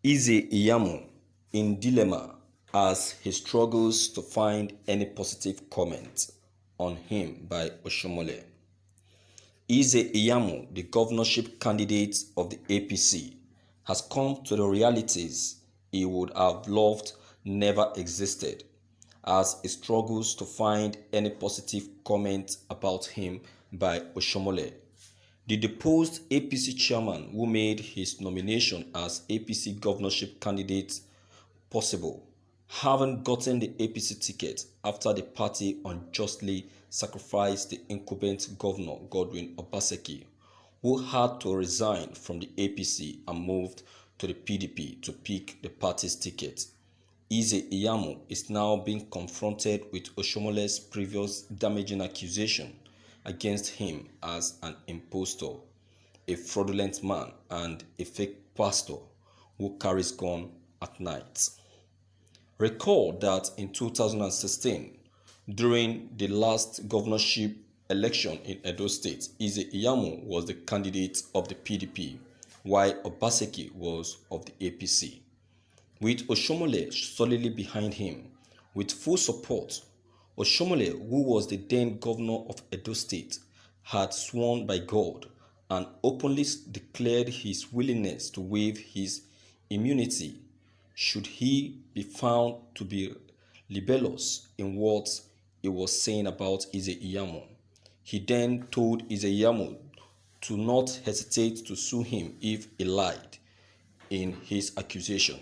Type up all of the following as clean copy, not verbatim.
Iyamu in dilemma as he struggles to find any positive comment on him by Oshiomole. Iyamu, the governorship candidate of the APC, has come to the realities he would have loved never existed as he struggles to find any positive comment about him by Oshiomole. The deposed APC chairman who made his nomination as APC governorship candidate possible, having gotten the APC ticket after the party unjustly sacrificed the incumbent governor Godwin Obaseki, who had to resign from the APC and moved to the PDP to pick the party's ticket. Iyamu is now being confronted with Oshiomole's previous damaging accusation against him as an impostor, a fraudulent man, and a fake pastor who carries gun at night. Recall that in 2016, during the last governorship election in Edo State, Iyamu was the candidate of the PDP, while Obaseki was of the APC. With Oshiomole solidly behind him, with full support, Oshiomole, who was the then governor of Edo State, had sworn by God and openly declared his willingness to waive his immunity should he be found to be libellous in what he was saying about Iyamu. He then told Iyamu to not hesitate to sue him if he lied in his accusation.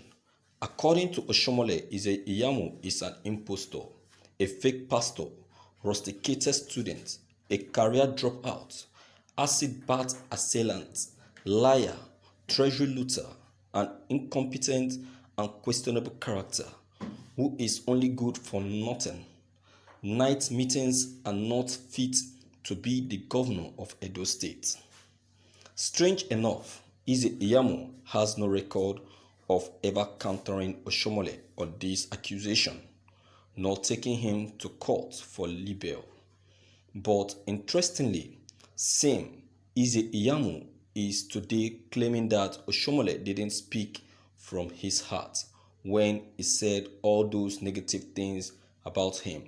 According to Oshiomole, Iyamu is an impostor, a fake pastor, rusticated student, a career dropout, acid bath assailant, liar, treasury looter, an incompetent and questionable character who is only good for nothing, night meetings, and not fit to be the governor of Edo State. Strange enough, Iyamu has no record of ever countering Oshiomole on this accusation, nor taking him to court for libel. But interestingly, same Iyamu is today claiming that Oshiomole didn't speak from his heart when he said all those negative things about him,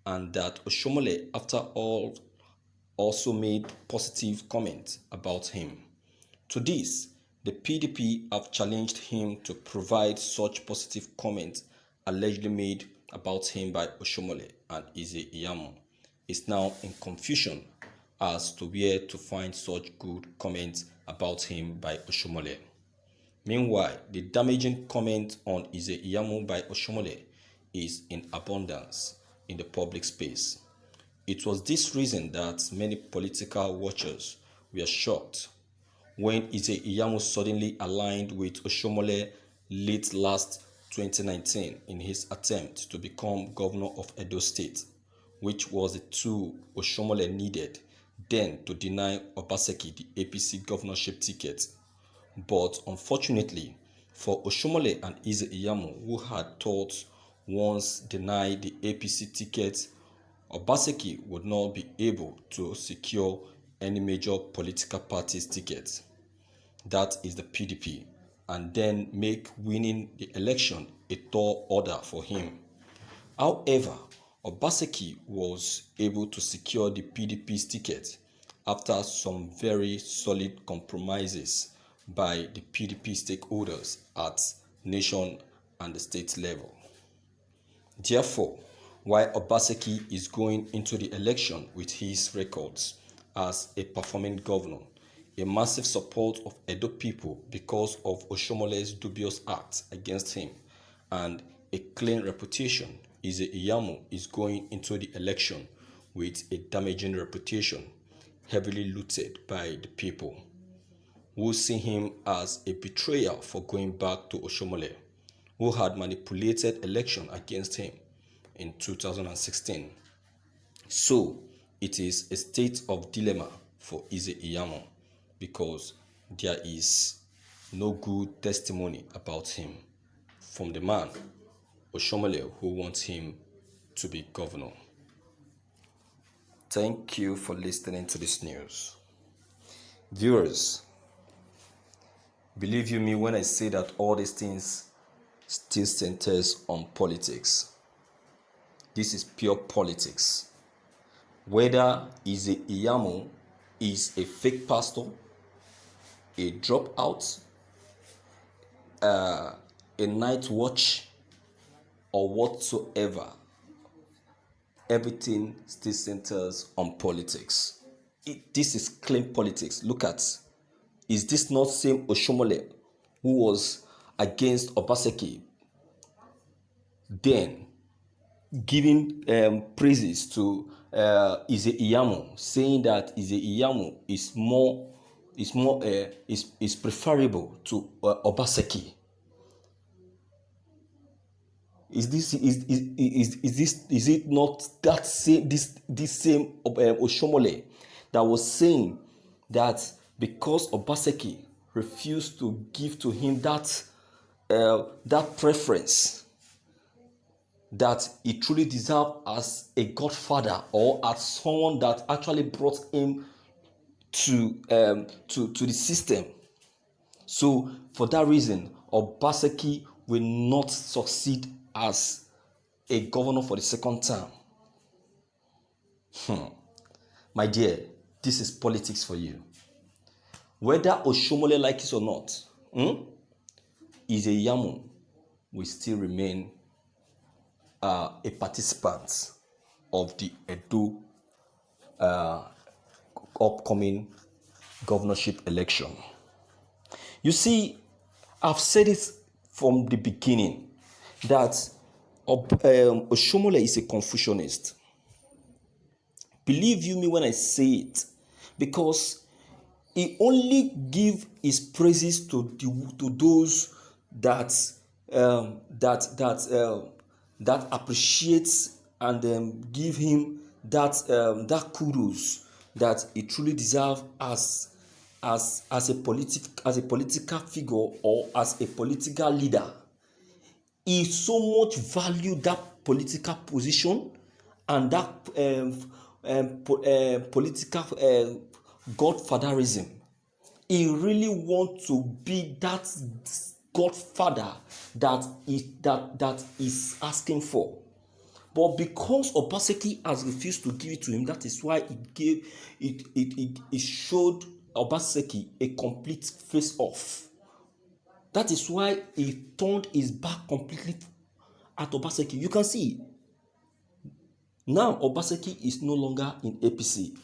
and that Oshiomole, after all, also made positive comments about him. To this, the PDP have challenged him to provide such positive comments allegedly made about him by Oshiomole, and Iyamu is now in confusion as to where to find such good comments about him by Oshiomole. Meanwhile, the damaging comment on Iyamu by Oshiomole is in abundance in the public space. It was this reason that many political watchers were shocked when Iyamu suddenly aligned with Oshiomole late last 2019 in his attempt to become governor of Edo State, which was the tool Oshiomole needed then to deny Obaseki the APC governorship ticket. But unfortunately for Oshiomole and Iyamu, who had thought once denied the APC ticket, Obaseki would not be able to secure any major political party's ticket, that is the PDP, and then make winning the election a tall order for him. However, Obaseki was able to secure the PDP's ticket after some very solid compromises by the PDP stakeholders at nation and the state level. Therefore, while Obaseki is going into the election with his records as a performing governor, a massive support of Edo people because of Oshiomole's dubious acts against him, and a clean reputation, Iyamu is going into the election with a damaging reputation, heavily looted by the people, who see him as a betrayer for going back to Oshiomole, who had manipulated election against him in 2016. So, it is a state of dilemma for Iyamu because there is no good testimony about him from the man, Oshiomole, who wants him to be governor. Thank you for listening to this news. Viewers, Believe you me when I say that all these things still centers on politics. This is pure politics. Whether is a Iyamu is a fake pastor, a dropout, a night watch, or whatsoever, everything still centers on politics. This is clean politics. Look at, is this not same Oshiomole who was against Obaseki, then giving praises to Iyamu, saying that Iyamu is preferable to Obaseki? Is it not that same this same Oshiomole that was saying that because Obaseki refused to give to him that preference, that he truly deserved as a godfather or as someone that actually brought him to the system? So for that reason, Obaseki will not succeed as a governor for the second term. My dear, this is politics for you. Whether Oshiomole likes it or not, Iyamu will still remain a participant of the Edo upcoming governorship election. You see, I've said it from the beginning that Oshiomole is a Confucianist. Believe you me when I say it, because he only give his praises to those that appreciates and give him that kudos that he truly deserves as a political figure or as a political leader. He so much value that political position and that political godfatherism. He really wants to be that godfather that is asking for. But because Obaseki has refused to give it to him, that is why it showed Obaseki a complete face off. That is why he turned his back completely at Obaseki. You can see now Obaseki is no longer in APC.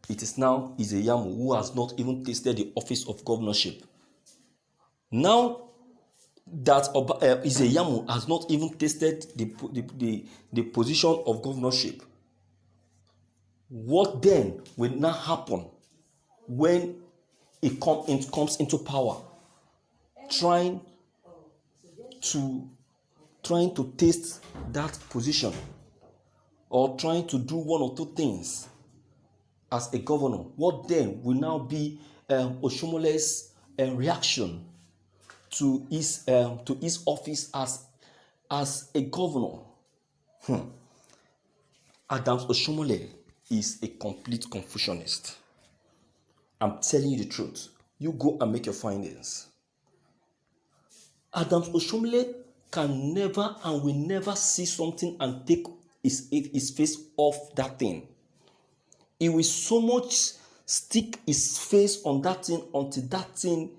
It is now Iyamu who has not even tasted the office of governorship. Now that Iyamu has not even tasted the position of governorship, what then will now happen when it comes into power? Trying to taste that position or trying to do one or two things as a governor. What then will now be Oshiomole's reaction to his office as a governor? Adams Oshiomole is a complete Confucianist. I'm telling you the truth. You go and make your findings. Adams Oshiomole can never and will never see something and take his face off that thing. He will so much stick his face on that thing until that thing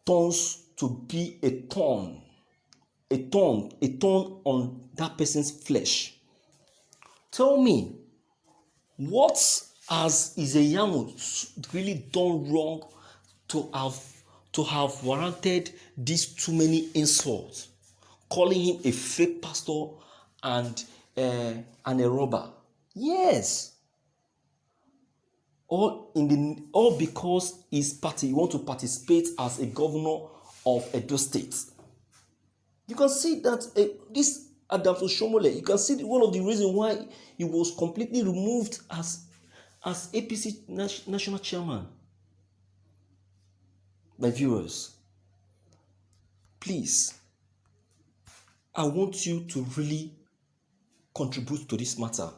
turns to be a thorn on that person's flesh. Tell me, what has Iyamu really done wrong to have warranted these too many insults, calling him a fake pastor and a robber? Yes. All because his party want to participate as a governor of Edo State. You can see that this Adams Oshiomole, you can see one of the reasons why he was completely removed as APC national chairman. My viewers, please, I want you to really contribute to this matter.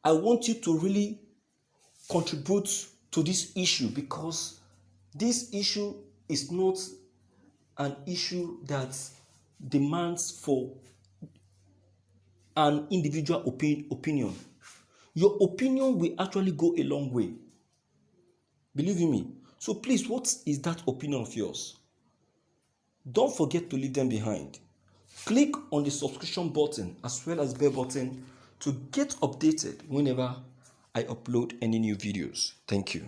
I want you to really contribute to this issue, because This issue is not an issue that demands for an individual opinion. Your opinion will actually go a long way. Believe in me. So please, what is that opinion of yours? Don't forget to leave them behind. Click on the subscription button as well as bell button to get updated whenever I upload any new videos. Thank you.